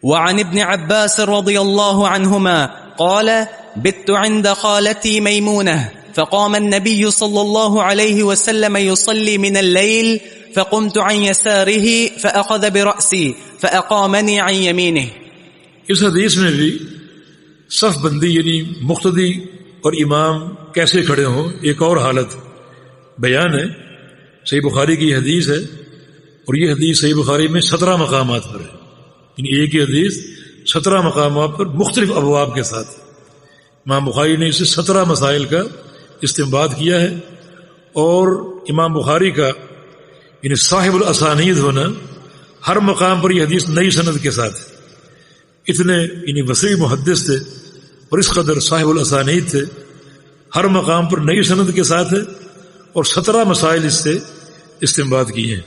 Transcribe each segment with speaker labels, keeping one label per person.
Speaker 1: وعن ابن عباس رضي الله عنهما قال بت عند خالتي ميمونة فقام النبي صلى الله عليه وسلم يصلي من الليل فقمت عن يساره فأخذ برأسي فأقامني عن يمينه.
Speaker 2: اس حدیث میں بھی صف بندی یعنی مقتدی اور امام کیسے کھڑے ہوں ایک اور حالت بیان ہے. صحیح بخاری کی حدیث ہے اور یہ حدیث صحیح بخاری میں 17 مقامات پر ہے، یعنی ایک ہی حدیث 17 مقامات پر مختلف ابواب کے ساتھ. امام بخاری نے اسے 17 مسائل کا استنباط کیا ہے، اور امام بخاری کا یعنی صاحب الاسانید ہونا ہر مقام پر یہ حدیث نئی سند کے ساتھ ہے. اتنے یعنی وسیع محدث تھے اور اس قدر صاحب الاسانید تھے، ہر مقام پر نئی سند کے ساتھ ہے اور 17 مسائل اس سے استنباط کیے ہیں.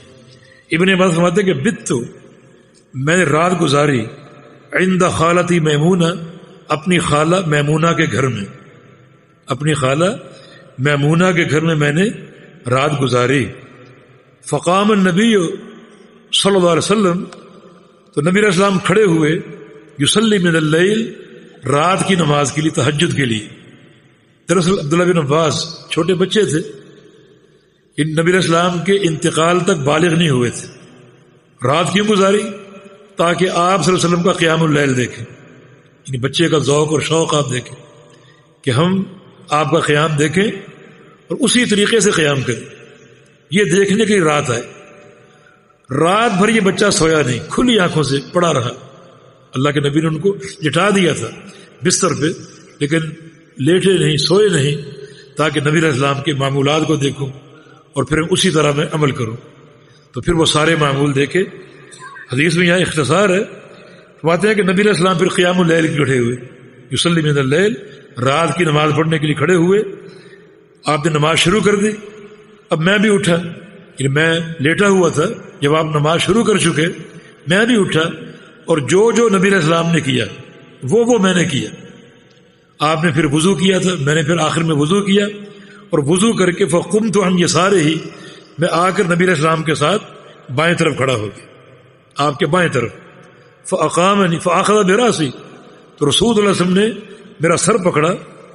Speaker 2: ابن عباس فرماتے ہیں کہ بتو میں نے رات گزاری عند خالتی میمونہ اپنی خالہ میمونہ کے گھر میں، اپنی خالہ میمونہ کے گھر میں نے رات گزاری. فقام النبی صلی اللہ علیہ وسلم تو نبی علیہ السلام کھڑے ہوئے یصلی من اللیل رات کی نماز کے لیے، تہجد کے لیے. دراصل عبداللہ بن عباس چھوٹے بچے تھے، ان نبی علیہ السلام کے انتقال تک بالغ نہیں ہوئے تھے. رات کیوں گزاری؟ تاکہ آپ صلی اللہ علیہ وسلم کا قیام اللیل دیکھیں، یعنی بچے کا ذوق اور شوق آپ دیکھیں کہ ہم آپ کا قیام دیکھیں اور اسی طریقے سے قیام کریں. یہ دیکھنے کی رات آئے. رات بھر یہ بچہ سویا نہیں، کھلی آنکھوں سے پڑا رہا. اللہ کے نبی نے ان کو لٹا دیا تھا بستر پہ، لیکن لیٹے نہیں، سوئے نہیں، تاکہ نبی علیہ السلام کے معمولات کو دیکھوں اور پھر اسی طرح میں عمل کروں. تو پھر وہ سارے معمول دیکھے. حدیث میں یہاں اختصار ہے، فرماتے ہیں کہ نبی علیہ السلام پھر قیام اللیل کھڑے ہوئے، یصلی من اللیل رات کی نماز پڑھنے کے لیے کھڑے ہوئے. آپ نے نماز شروع کر دی. اب میں بھی اٹھا، یعنی میں لیٹا ہوا تھا، جب آپ نماز شروع کر چکے میں بھی اٹھا اور جو نبی علیہ السلام نے کیا وہ میں نے کیا. آپ نے پھر وضو کیا تھا، میں نے پھر آخر میں وضو کیا اور وضو کر کے فقمت عن یسارہ میں آ کر نبی علیہ السلام کے ساتھ بائیں طرف کھڑا ہو گیا، آپ کے بائیں طرف. فاقامنی فاخذ براسی تو رسول اللہ علیہ وسلم نے میرا سر پکڑا،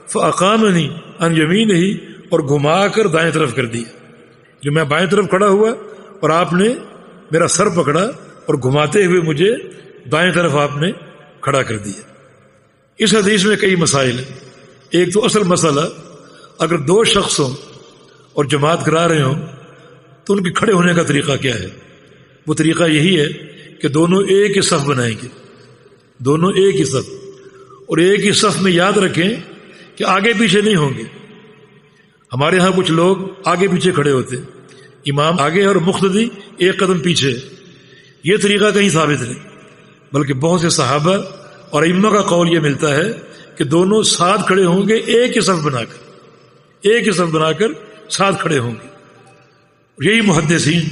Speaker 2: فاقامنی عن یمینہ اور گھما کر دائیں طرف کر دیا. جو میں بائیں طرف کھڑا ہوا اور آپ نے میرا سر پکڑا اور گھماتے ہوئے مجھے دائیں طرف آپ نے کھڑا کر دیا. اس حدیث میں کئی مسائل ہیں. ایک تو اصل مسئلہ، اگر 2 شخص ہوں اور جماعت کرا رہے ہوں تو ان کے کھڑے ہونے کا طریقہ کیا ہے؟ وہ طریقہ یہی ہے کہ دونوں ایک ہی صف بنائیں گے، دونوں ایک ہی صف، اور ایک ہی صف میں یاد رکھیں کہ آگے پیچھے نہیں ہوں گے. ہمارے ہاں کچھ لوگ آگے پیچھے کھڑے ہوتے، امام آگے اور مقتدی ایک قدم پیچھے. یہ طریقہ کہیں ثابت نہیں، بلکہ بہت سے صحابہ اور ائمہ کا قول یہ ملتا ہے کہ دونوں ساتھ کھڑے ہوں گے، ایک ہی صف بنا کر، ایک ہی صف بنا کر ساتھ کھڑے ہوں گے. یہی محدثین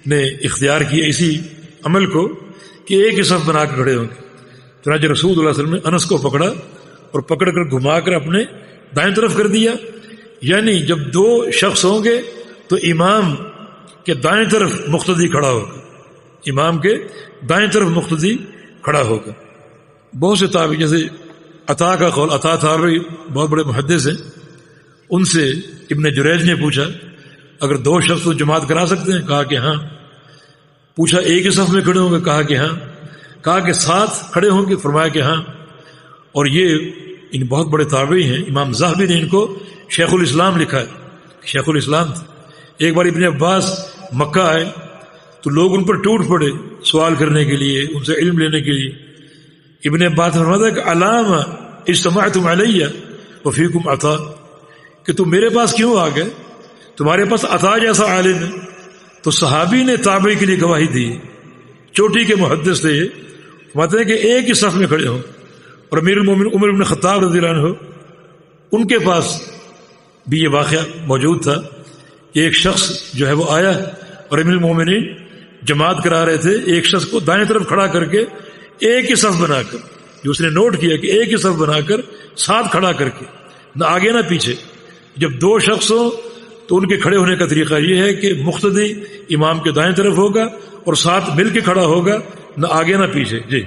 Speaker 2: نے اختیار کیا اسی عمل کو کہ ایک ہی صف بنا کر کھڑے ہوں گے. چنانچہ رسول اللہ علیہ وسلم نے انس کو پکڑا اور پکڑ کر گھما کر اپنے دائیں طرف کر دیا. یعنی جب 2 شخص ہوں گے تو امام کے دائیں طرف مقتدی کھڑا ہوگا، امام کے دائیں طرف مقتدی کھڑا ہوگا. بہت سے تابعی جیسے عطا کا قول، عطا تابعی بہت بڑے محدث ہیں، ان سے ابن جریج نے پوچھا اگر 2 شخص تو جماعت کرا سکتے ہیں؟ کہا کہ ہاں. پوچھا ایک ہی صف میں کھڑے ہوں گے؟ کہا کہ ہاں. کہا کہ ساتھ کھڑے ہوں گے؟ فرمایا کہ ہاں. اور یہ ان بہت بڑے تابعی ہیں. امام ذہبی نے ان کو شیخ الاسلام لکھا ہے، شیخ الاسلام تھے. ایک بار ابن عباس مکہ آئے تو لوگ ان پر ٹوٹ پڑے سوال کرنے کے لیے، ان سے علم لینے کے لیے. ابن عباس فرماتا ہے کہ علامہ اجتمعتم علیہ وفیکم عطا، کہ تم میرے پاس کیوں آ گئے؟ تمہارے پاس عطا جیسا عالم ہے. تو صحابی نے تابعی کے لیے گواہی دی، چوٹی کے محدث تھے. فرماتے ہیں کہ ایک ہی صف میں کھڑے ہوں. اور امیر المومنین عمر بن خطاب رضی اللہ عنہ، ان کے پاس بھی یہ واقعہ موجود تھا کہ ایک شخص جو ہے وہ آیا اور امیر المومنین جماعت کرا رہے تھے، ایک شخص کو دائیں طرف کھڑا کر کے ایک ہی صف بنا کر، جو اس نے نوٹ کیا کہ ایک ہی صف بنا کر ساتھ کھڑا کر کے، نہ آگے نہ پیچھے. جب 2 شخص ہوں تو ان کے کھڑے ہونے کا طریقہ یہ ہے کہ مقتدی امام کے دائیں طرف ہوگا اور ساتھ مل کے کھڑا ہوگا، نہ آگے نہ پیچھے. جی